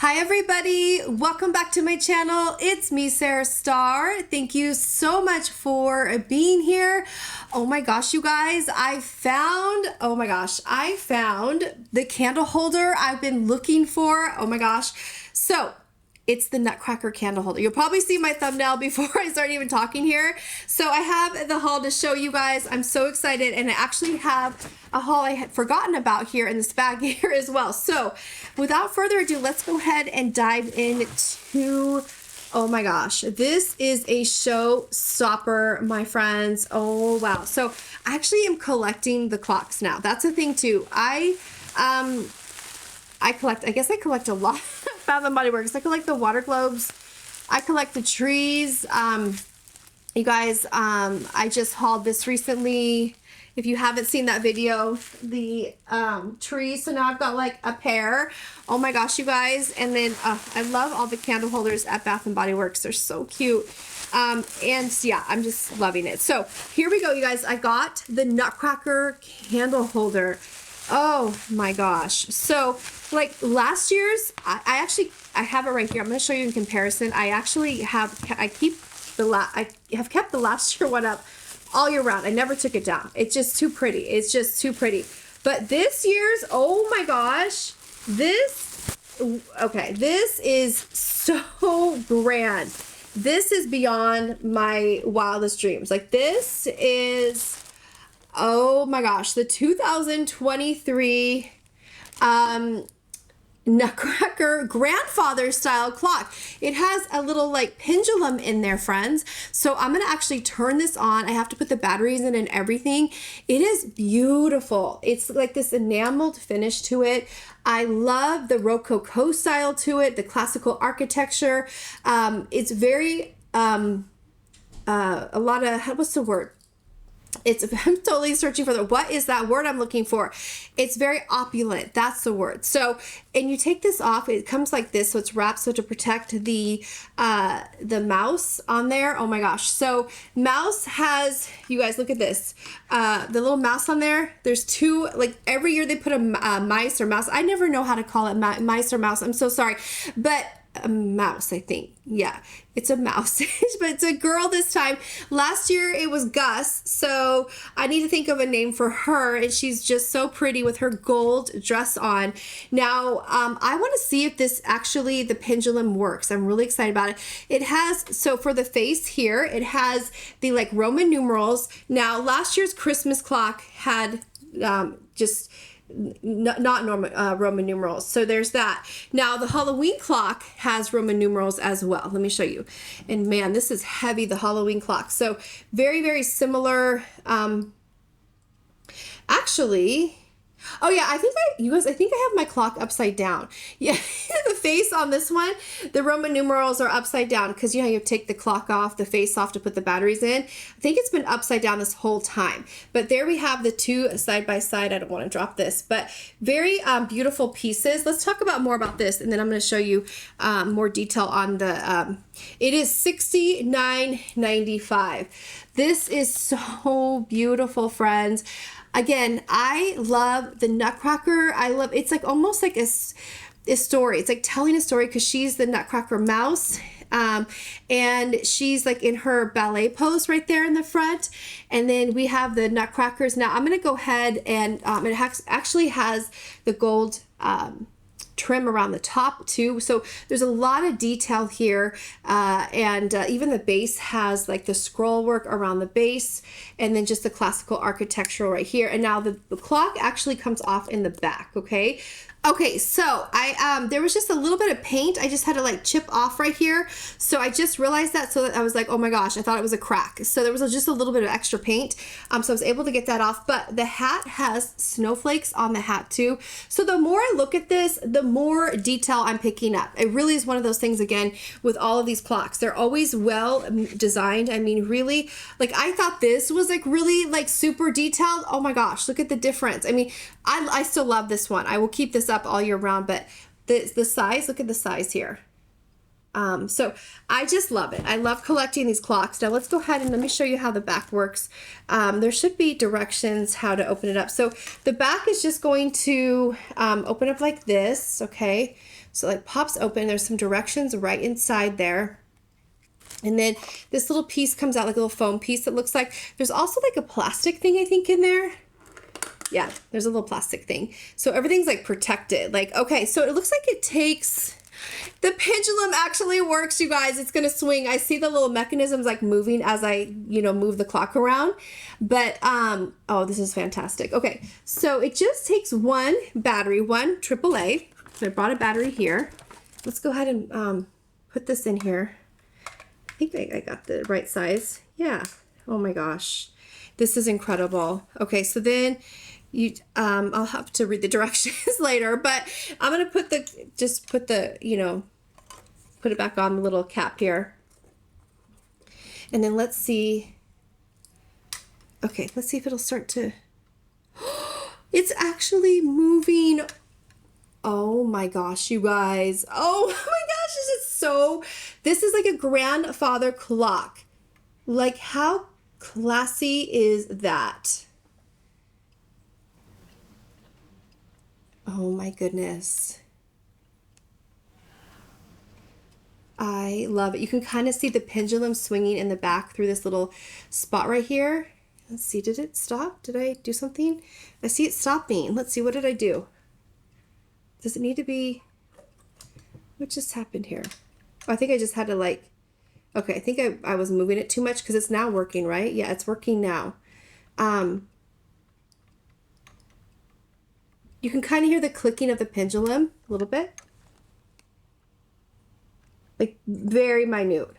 Hi everybody, welcome back to my channel. It's me, MESARASTARR. Thank you so much for being here. Oh my gosh, you guys, I found the candle holder I've been looking for. Oh my gosh. So it's the Nutcracker candle holder. You'll probably see my thumbnail before I start even talking here. So I have the haul to show you guys. I'm so excited, and I actually have a haul I had forgotten about here in this bag here as well. So without further ado, let's go ahead and dive into, oh my gosh, this is a showstopper, my friends. Oh wow. So I actually am collecting the clocks now. That's a thing too. I guess I collect a lot. Bath and Body Works. I collect the water globes. I collect the trees. You guys, I just hauled this recently. If you haven't seen that video, the trees. So now I've got like a pair. Oh my gosh, you guys. And then I love all the candle holders at Bath and Body Works. They're so cute. And yeah, I'm just loving it. So here we go, you guys. I got the Nutcracker candle holder. Oh my gosh. So like last year's, I have it right here. I'm going to show you in comparison. I have kept the last year one up all year round. I never took it down. It's just too pretty. It's just too pretty. But this year's, oh my gosh, this is so grand. This is beyond my wildest dreams. Like this is, oh my gosh, the 2023 Nutcracker Grandfather style clock. It has a little like pendulum in there, friends. So I'm going to actually turn this on. I have to put the batteries in and everything. It is beautiful. It's like this enameled finish to it. I love the Rococo style to it, the classical architecture. It's very, a lot of, what's the word? I'm totally searching for what is that word I'm looking for. It's very opulent. That's the word. So, and you take this off, it comes like this. So it's wrapped so to protect the mouse on there. Oh my gosh. So mouse has, you guys look at this, the little mouse on there. There's two, like every year they put a mice or mouse. I never know how to call it mice or mouse. I'm so sorry, but a mouse, I think. Yeah, it's a mouse, but it's a girl this time. Last year it was Gus, so I need to think of a name for her, and she's just so pretty with her gold dress on. Now, I want to see if this actually, the pendulum works. I'm really excited about it. It has, so for the face here, it has the like Roman numerals. Now, last year's Christmas clock had just not normal Roman numerals. So there's that. Now the Halloween clock has Roman numerals as well. Let me show you. And man, this is heavy, the Halloween clock. So very, very similar. Actually, oh yeah, I think I have my clock upside down. Yeah, the face on this one, the Roman numerals are upside down because you know you take the clock off, the face off to put the batteries in. I think it's been upside down this whole time. But there we have the two side by side. I don't want to drop this, but very beautiful pieces. Let's talk about more about this, and then I'm going to show you more detail on the. It is $69.95. This is so beautiful, friends. Again, I love the Nutcracker. It's like almost like a story. It's like telling a story because she's the Nutcracker mouse. And she's like in her ballet pose right there in the front. And then we have the Nutcrackers. Now I'm going to go ahead and it actually has the gold trim around the top too, so there's a lot of detail here, and even the base has like the scroll work around the base, and then just the classical architectural right here. And now the clock actually comes off in the back. Okay, so there was just a little bit of paint I just had to like chip off right here. So I just realized that, so that I was like, oh my gosh, I thought it was a crack. So there was just a little bit of extra paint. So I was able to get that off, but the hat has snowflakes on the hat too. So the more I look at this, the more detail I'm picking up. It really is one of those things, again, with all of these clocks. They're always well designed. I mean, really, like I thought this was like really like super detailed. Oh my gosh, look at the difference. I mean, I still love this one. I will keep this up all year round, but the size, look at the size here. So I just love it. I love collecting these clocks. Now let's go ahead and let me show you how the back works. There should be directions how to open it up. So the back is just going to open up like this, okay? So it like pops open. There's some directions right inside there. And then this little piece comes out, like a little foam piece that looks like, there's also like a plastic thing I think in there. Yeah, there's a little plastic thing. So everything's like protected. Like, okay, so it looks like it takes, the pendulum actually works, you guys. It's gonna swing. I see the little mechanisms like moving as I, you know, move the clock around. But, oh, this is fantastic. Okay, so it just takes one battery, one AAA. So I brought a battery here. Let's go ahead and put this in here. I think I got the right size. Yeah. Oh my gosh. This is incredible. Okay, so then you I'll have to read the directions later, but I'm gonna put the you know, put it back on the little cap here. And then let's see. Okay, let's see if it'll start to, it's actually moving. Oh my gosh, you guys. Oh my gosh, this is like a grandfather clock. Like, how classy is that? Oh my goodness. I love it. You can kind of see the pendulum swinging in the back through this little spot right here. Let's see, did it stop? Did I do something? I see it stopping. Let's see, what did I do? Does it need to be, what just happened here? Oh, I think I just had to like, okay, I think I was moving it too much because it's now working, right? Yeah, it's working now. You can kind of hear the clicking of the pendulum a little bit. Like, very minute.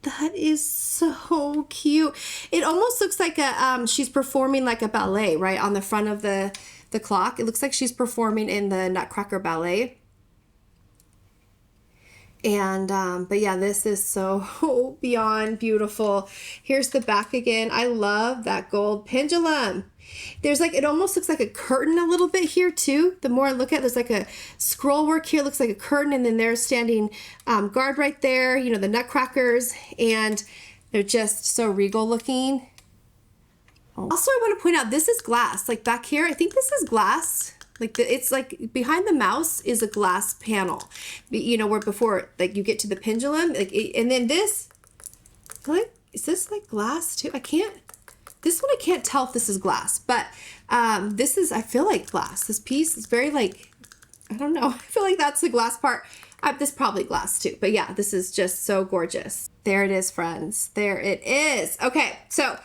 That is so cute. It almost looks like a she's performing like a ballet, right, on the front of the clock. It looks like she's performing in the Nutcracker ballet. And but yeah, this is so beyond beautiful. Here's the back again. I love that gold pendulum. There's like, it almost looks like a curtain a little bit here too. The more I look at it, there's like a scroll work here, looks like a curtain, and then there's standing guard right there, you know, the nutcrackers, and they're just so regal looking. Oh. Also, I want to point out, this is glass, like back here, I think this is glass. Like it's like behind the mouse is a glass panel, you know, where before like you get to the pendulum, like, and then this, like, is this like glass too? This one I can't tell if this is glass, but this is, I feel like glass. This piece is very like, I don't know. I feel like that's the glass part. This is probably glass too, but yeah, this is just so gorgeous. There it is, friends. There it is. Okay, so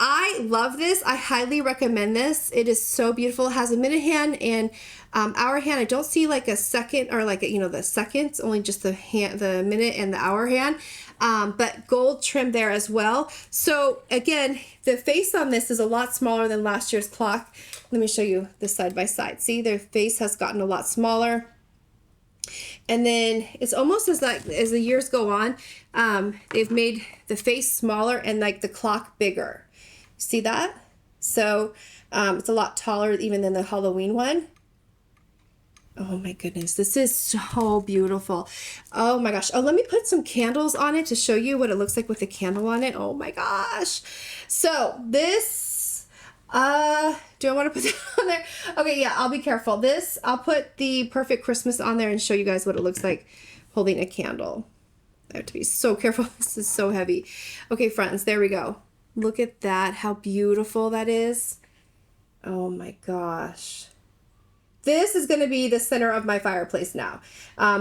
I love this. I highly recommend this. It is so beautiful. It has a minute hand and hour hand. I don't see like a second or like a, you know, the seconds, only just the minute and the hour hand. But gold trim there as well. So again, the face on this is a lot smaller than last year's clock. Let me show you this side by side. See, their face has gotten a lot smaller. And then it's almost as the years go on, they've made the face smaller and like the clock bigger. See that? So it's a lot taller even than the Halloween one. Oh my goodness, this is so beautiful. Oh my gosh. Oh, let me put some candles on it to show you what it looks like with the candle on it. Oh my gosh. So this, do I want to put that on there? Okay, yeah, I'll be careful. This, I'll put the Perfect Christmas on there and show you guys what it looks like holding a candle. I have to be so careful. This is so heavy. Okay, friends, there we go. Look at that, how beautiful that is. Oh my gosh. This is going to be the center of my fireplace now.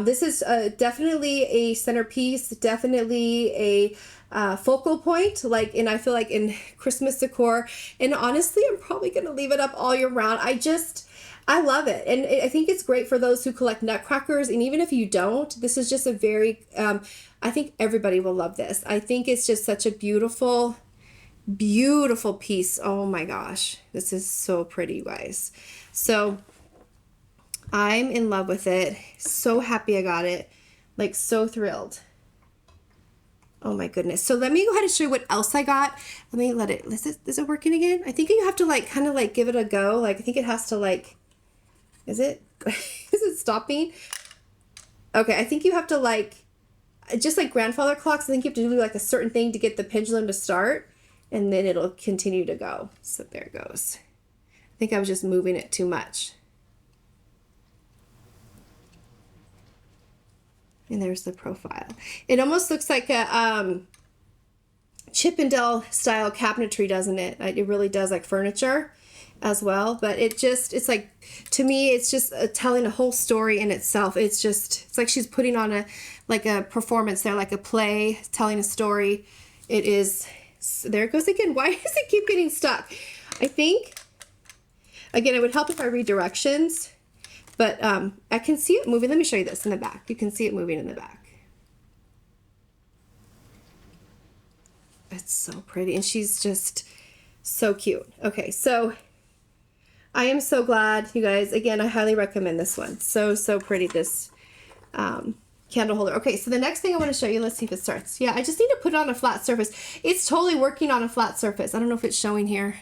This is definitely a centerpiece, definitely a focal point, like, and I feel like in Christmas decor. And honestly, I'm probably going to leave it up all year round. I love it. And I think it's great for those who collect nutcrackers. And even if you don't, this is just a very, I think everybody will love this. I think it's just such a beautiful, beautiful piece. Oh my gosh. This is so pretty, you guys. So I'm in love with it. So happy I got it. Like, so thrilled. Oh my goodness. So let me go ahead and show you what else I got. Let me let it, is it working again? I think you have to like, kind of like give it a go. Like, I think it has to like, is it stopping? Okay, I think you have to like, just like grandfather clocks, I think you have to do like a certain thing to get the pendulum to start, and then it'll continue to go. So there it goes. I think I was just moving it too much. And there's the profile. It almost looks like a Chippendale style cabinetry, doesn't it? It really does, like furniture as well. But it's like, to me, it's just telling a whole story in itself. It's like she's putting on a performance there, like a play, telling a story. It is, there it goes again. Why does it keep getting stuck? I think, again, it would help if I read directions. But I can see it moving. Let me show you this in the back. You can see it moving in the back. It's so pretty. And she's just so cute. Okay, so I am so glad, you guys. Again, I highly recommend this one. So, so pretty, this candle holder. Okay, so the next thing I want to show you, let's see if it starts. Yeah, I just need to put it on a flat surface. It's totally working on a flat surface. I don't know if it's showing here.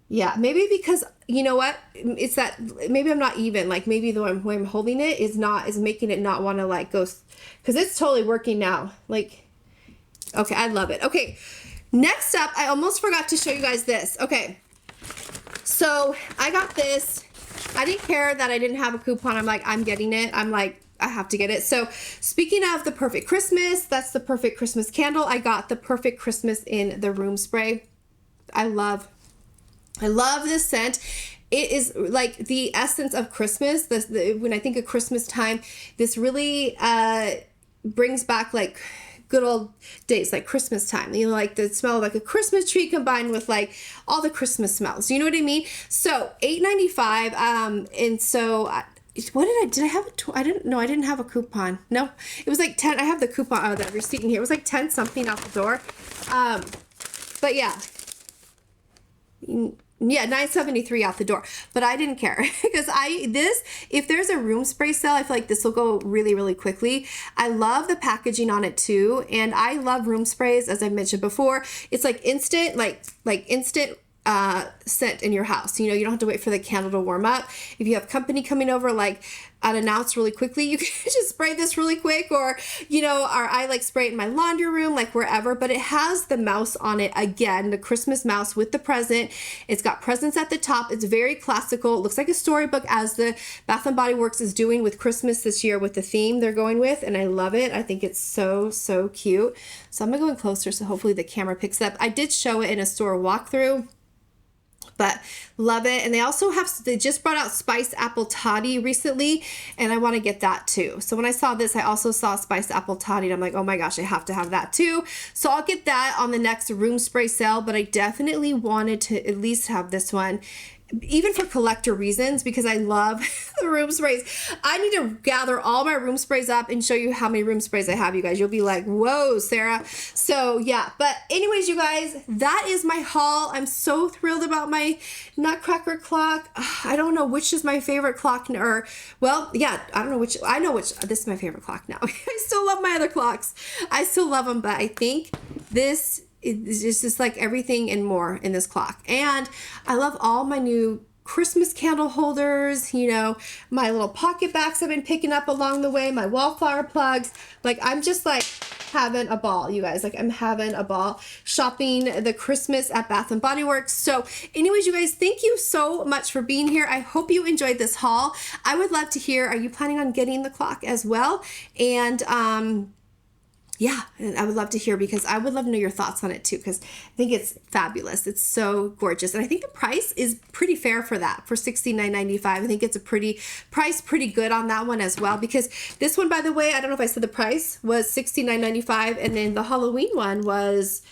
Yeah, maybe because, you know what, it's that, maybe I'm not even, like maybe the way I'm holding it is making it not want to like go, because it's totally working now. Like, okay, I love it. Okay, next up, I almost forgot to show you guys this. Okay, so I got this. I didn't care that I didn't have a coupon. I'm like, I'm getting it. I'm like, I have to get it. So speaking of the perfect Christmas, that's the perfect Christmas candle. I got the perfect Christmas in the room spray. I love this scent. It is like the essence of Christmas. When I think of Christmas time, this really brings back like good old days, like Christmas time. You know, like the smell of like a Christmas tree combined with like all the Christmas smells. You know what I mean? So $8.95. And so did I have I didn't have a coupon. No, it was like 10. I have the coupon that receipt in here. It was like 10 something out the door. But yeah. Yeah, $9.73 out the door, but I didn't care because if there's a room spray sale, I feel like this will go really, really quickly. I love the packaging on it too, and I love room sprays, as I mentioned before. It's like instant, like instant scent in your house. You know, you don't have to wait for the candle to warm up. If you have company coming over, like unannounced really quickly, you can just spray this really quick, or, you know, or I like spray it in my laundry room, like wherever, but it has the mouse on it. Again, the Christmas mouse with the present. It's got presents at the top. It's very classical. It looks like a storybook, as the Bath and Body Works is doing with Christmas this year with the theme they're going with. And I love it. I think it's so, so cute. So I'm gonna go in closer so hopefully the camera picks up. I did show it in a store walkthrough, but love it. And they just brought out spiced apple toddy recently, and I want to get that too. So when I saw this, I also saw spiced apple toddy, and I'm like, oh my gosh, I have to have that too. So I'll get that on the next room spray sale, but I definitely wanted to at least have this one, even for collector reasons, because I love the room sprays. I need to gather all my room sprays up and show you how many room sprays I have, you guys. You'll be like, whoa, Sarah. So yeah, but anyways, you guys, that is my haul. I'm so thrilled about my Nutcracker clock. I don't know which is my favorite clock, or, well, yeah, I don't know which. I know which. This is my favorite clock now. I still love my other clocks. I still love them, but I think this it's just like everything and more in this clock. And I love all my new Christmas candle holders, you know, my little pocket backs I've been picking up along the way, my wallflower plugs. Like, I'm just like having a ball, you guys. Like, I'm having a ball shopping the Christmas at Bath and Body Works. So anyways, you guys, thank you so much for being here. I hope you enjoyed this haul. I would love to hear, are you planning on getting the clock as well? And yeah, I would love to hear, because I would love to know your thoughts on it too, because I think it's fabulous. It's so gorgeous. And I think the price is pretty fair for that, for $69.95. I think it's a pretty good on that one as well, because this one, by the way, I don't know if I said the price, was $69.95, and then the Halloween one was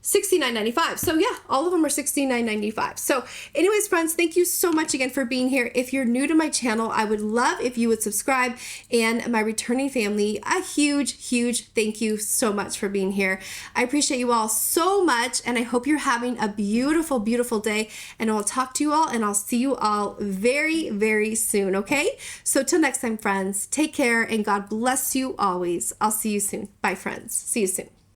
$69.95. So yeah, all of them are $69.95. So anyways, friends, thank you so much again for being here. If you're new to my channel, I would love if you would subscribe, and my returning family, a huge thank you so much for being here. I appreciate you all so much, and I hope you're having a beautiful day, and I'll talk to you all, and I'll see you all very soon. Okay, so till next time, friends, take care, and God bless you always. I'll see you soon. Bye, friends. See you soon.